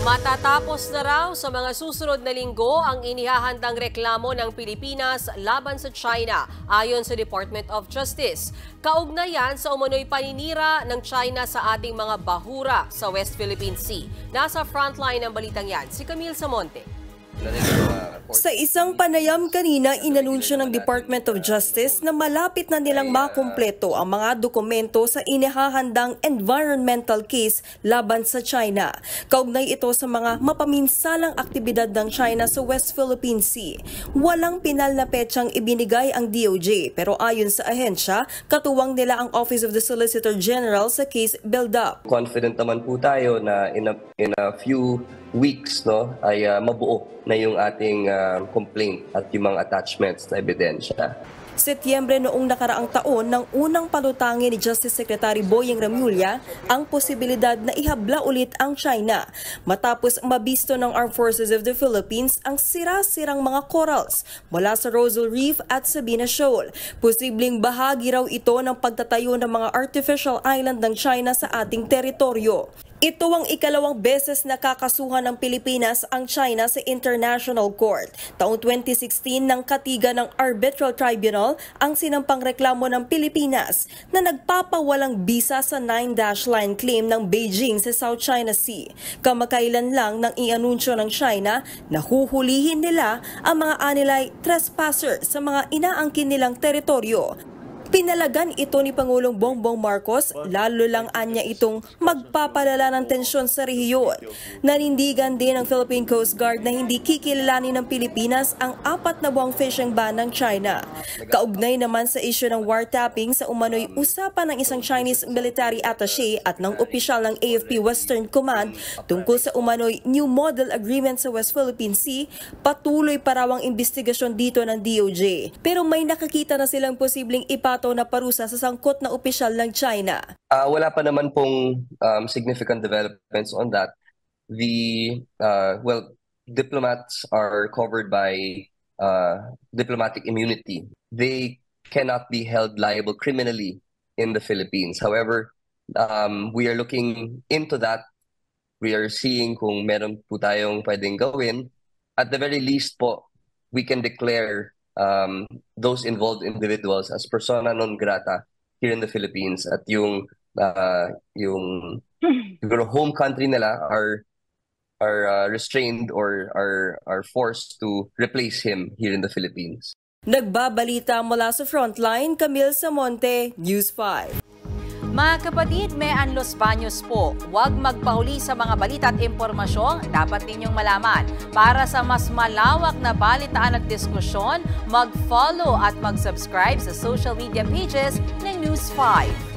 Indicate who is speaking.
Speaker 1: Matatapos na raw sa mga susunod na linggo ang inihahandang reklamo ng Pilipinas laban sa China ayon sa Department of Justice. Kaugnayan sa umano'y paninira ng China sa ating mga bahura sa West Philippine Sea. Nasa frontline ng balitang yan, si Camille Samonte.
Speaker 2: Sa isang panayam kanina, inanunsyo ng Department of Justice na malapit na nilang makumpleto ang mga dokumento sa inihahandang environmental case laban sa China. Kaugnay ito sa mga mapaminsalang aktibidad ng China sa West Philippine Sea. Walang pinal na petsang ibinigay ang DOJ, pero ayon sa ahensya, katuwang nila ang Office of the Solicitor General sa case build-up.
Speaker 3: Confident naman po tayo na in a few weeks ay mabuo na yung ating complaint at yung mga attachments na ebidensya.
Speaker 2: Setyembre noong nakaraang taon nang unang palutangin ni Justice Secretary Boyeng Remulla ang posibilidad na ihabla ulit ang China matapos mabisto ng Armed Forces of the Philippines ang sira-sirang mga corals mula sa Rosal Reef at Sabina Shoal. Posibleng bahagi raw ito ng pagtatayo ng mga artificial island ng China sa ating teritoryo. Ito ang ikalawang beses na kakasuhan ng Pilipinas ang China sa International Court. Taong 2016 nang katiga ng Arbitral Tribunal ang sinampang reklamo ng Pilipinas na nagpapawalang bisa sa 9-dash line claim ng Beijing sa South China Sea. Kamakailan lang nang ianunsyo ng China na huhulihin nila ang mga anilay trespasser sa mga inaangkin nilang teritoryo. Pinalagan ito ni Pangulong Bongbong Marcos, lalo lang anya itong magpapalala ng tensyon sa rehiyon. Nanindigan din ng Philippine Coast Guard na hindi kikilalanin ng Pilipinas ang 4 na buwang fishing ban ng China. Kaugnay naman sa isyu ng wiretapping sa umano'y usapan ng isang Chinese military attaché at ng opisyal ng AFP Western Command tungkol sa umano'y new model agreement sa West Philippine Sea, patuloy pa raw ang investigasyon dito ng DOJ. Pero may nakakita na silang posibleng na parusa sa sangkot na opisyal ng China.
Speaker 3: Wala pa naman pong significant developments on that. Diplomats are covered by diplomatic immunity. They cannot be held liable criminally in the Philippines. However, we are looking into that. We are seeing kung meron po tayong pwedeng gawin. At the very least po, we can declare those involved individuals as persona non grata here in the Philippines at yung home country nila are restrained or are forced to replace him here in the Philippines.
Speaker 2: Nagbabalita mula sa Frontline, Camille Samonte, News 5.
Speaker 4: Mga kapatid, may Los Baños po. Huwag magpahuli sa mga balita at impormasyong dapat ninyong malaman. Para sa mas malawak na balitaan at diskusyon, mag-follow at mag-subscribe sa social media pages ng News 5.